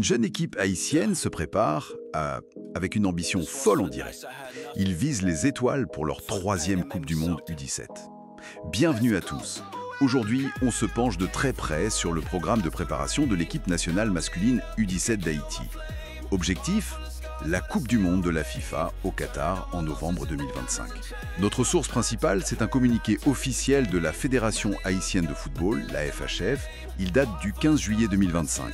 Une jeune équipe haïtienne se prépare avec une ambition folle, on dirait. Ils visent les étoiles pour leur 3e Coupe du Monde U17. Bienvenue à tous. Aujourd'hui, on se penche de très près sur le programme de préparation de l'équipe nationale masculine U17 d'Haïti. Objectif ? La Coupe du Monde de la FIFA au Qatar en novembre 2025. Notre source principale, c'est un communiqué officiel de la Fédération haïtienne de football, la FHF. Il date du 15 juillet 2025.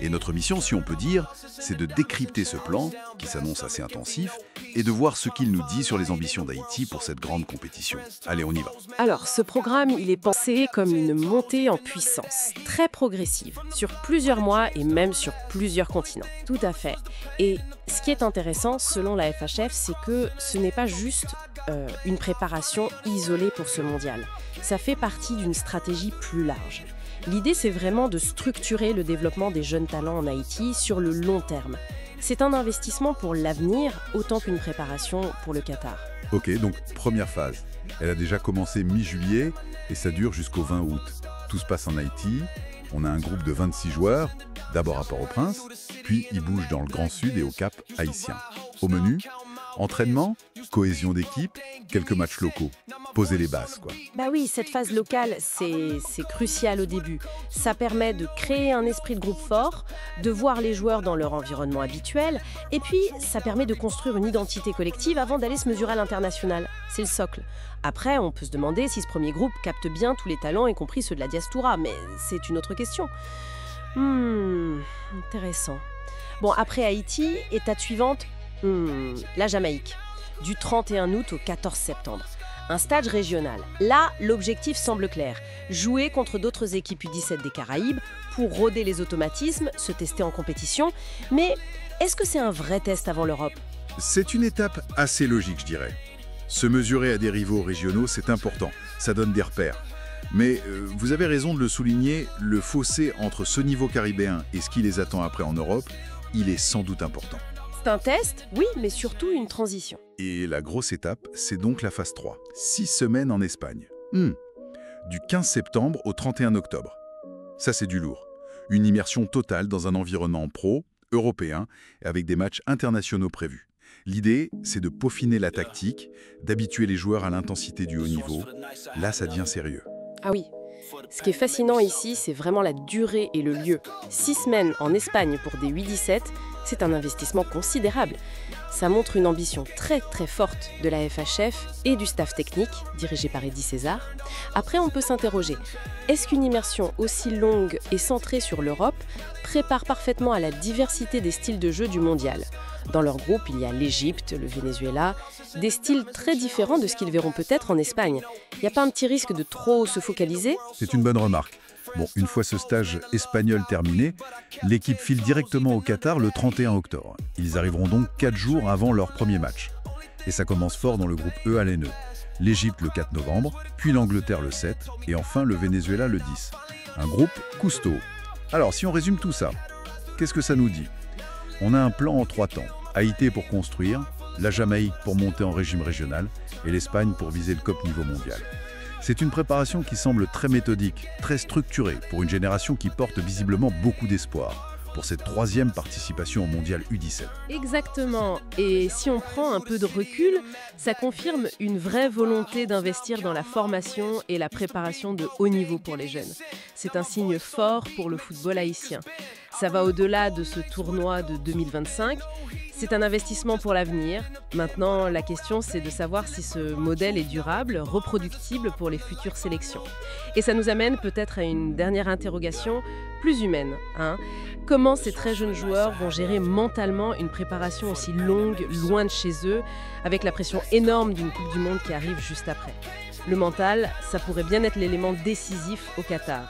Et notre mission, si on peut dire, c'est de décrypter ce plan, qui s'annonce assez intensif, et de voir ce qu'il nous dit sur les ambitions d'Haïti pour cette grande compétition. Allez, on y va. Alors, ce programme, il est pensé comme une montée en puissance, très progressive, sur plusieurs mois et même sur plusieurs continents. Tout à fait. Et ce qui est intéressant, selon la FHF, c'est que ce n'est pas juste une préparation isolée pour ce mondial. Ça fait partie d'une stratégie plus large. L'idée, c'est vraiment de structurer le développement des jeunes talents en Haïti sur le long terme. C'est un investissement pour l'avenir autant qu'une préparation pour le Qatar. Ok, donc première phase. Elle a déjà commencé mi-juillet et ça dure jusqu'au 20 août. Tout se passe en Haïti. On a un groupe de 26 joueurs, d'abord à Port-au-Prince, puis ils bougent dans le Grand Sud et au Cap haïtien. Au menu, entraînement, cohésion d'équipe, quelques matchs locaux. Poser les bases, quoi. Bah oui, cette phase locale, c'est crucial au début. Ça permet de créer un esprit de groupe fort, de voir les joueurs dans leur environnement habituel, et puis ça permet de construire une identité collective avant d'aller se mesurer à l'international. C'est le socle. Après, on peut se demander si ce premier groupe capte bien tous les talents, y compris ceux de la diaspora, mais c'est une autre question. Intéressant. Bon, après Haïti, étape suivante, la Jamaïque, du 31 août au 14 septembre. Un stage régional. Là, l'objectif semble clair. Jouer contre d'autres équipes U17 des Caraïbes pour rôder les automatismes, se tester en compétition. Mais est-ce que c'est un vrai test avant l'Europe ? C'est une étape assez logique, je dirais. Se mesurer à des rivaux régionaux, c'est important. Ça donne des repères. Mais vous avez raison de le souligner, le fossé entre ce niveau caribéen et ce qui les attend après en Europe, il est sans doute important. C'est un test, oui, mais surtout une transition. Et la grosse étape, c'est donc la phase 3. 6 semaines en Espagne. Du 15 septembre au 31 octobre. Ça, c'est du lourd. Une immersion totale dans un environnement pro, européen, avec des matchs internationaux prévus. L'idée, c'est de peaufiner la tactique, d'habituer les joueurs à l'intensité du haut niveau. Là, ça devient sérieux. Ah oui. Ce qui est fascinant ici, c'est vraiment la durée et le lieu. 6 semaines en Espagne pour des U17, c'est un investissement considérable. Ça montre une ambition très très forte de la FHF et du staff technique, dirigé par Eddy César. Après, on peut s'interroger, est-ce qu'une immersion aussi longue et centrée sur l'Europe prépare parfaitement à la diversité des styles de jeu du mondial ? Dans leur groupe, il y a l'Égypte, le Venezuela, des styles très différents de ce qu'ils verront peut-être en Espagne. Il n'y a pas un petit risque de trop se focaliser ? C'est une bonne remarque. Bon, une fois ce stage espagnol terminé, l'équipe file directement au Qatar le 31 octobre. Ils arriveront donc 4 jours avant leur premier match. Et ça commence fort dans le groupe E à l'NE. L'Égypte le 4 novembre, puis l'Angleterre le 7, et enfin le Venezuela le 10. Un groupe costaud. Alors, si on résume tout ça, qu'est-ce que ça nous dit ? On a un plan en 3 temps. Haïti pour construire, la Jamaïque pour monter en régime régional, et l'Espagne pour viser le COP niveau mondial. C'est une préparation qui semble très méthodique, très structurée pour une génération qui porte visiblement beaucoup d'espoir pour cette 3e participation au mondial U17. Exactement. Et si on prend un peu de recul, ça confirme une vraie volonté d'investir dans la formation et la préparation de haut niveau pour les jeunes. C'est un signe fort pour le football haïtien. Ça va au-delà de ce tournoi de 2025. C'est un investissement pour l'avenir. Maintenant, la question, c'est de savoir si ce modèle est durable, reproductible pour les futures sélections. Et ça nous amène peut-être à une dernière interrogation plus humaine. Comment ces très jeunes joueurs vont gérer mentalement une préparation aussi longue, loin de chez eux, avec la pression énorme d'une Coupe du Monde qui arrive juste après ? Le mental, ça pourrait bien être l'élément décisif au Qatar.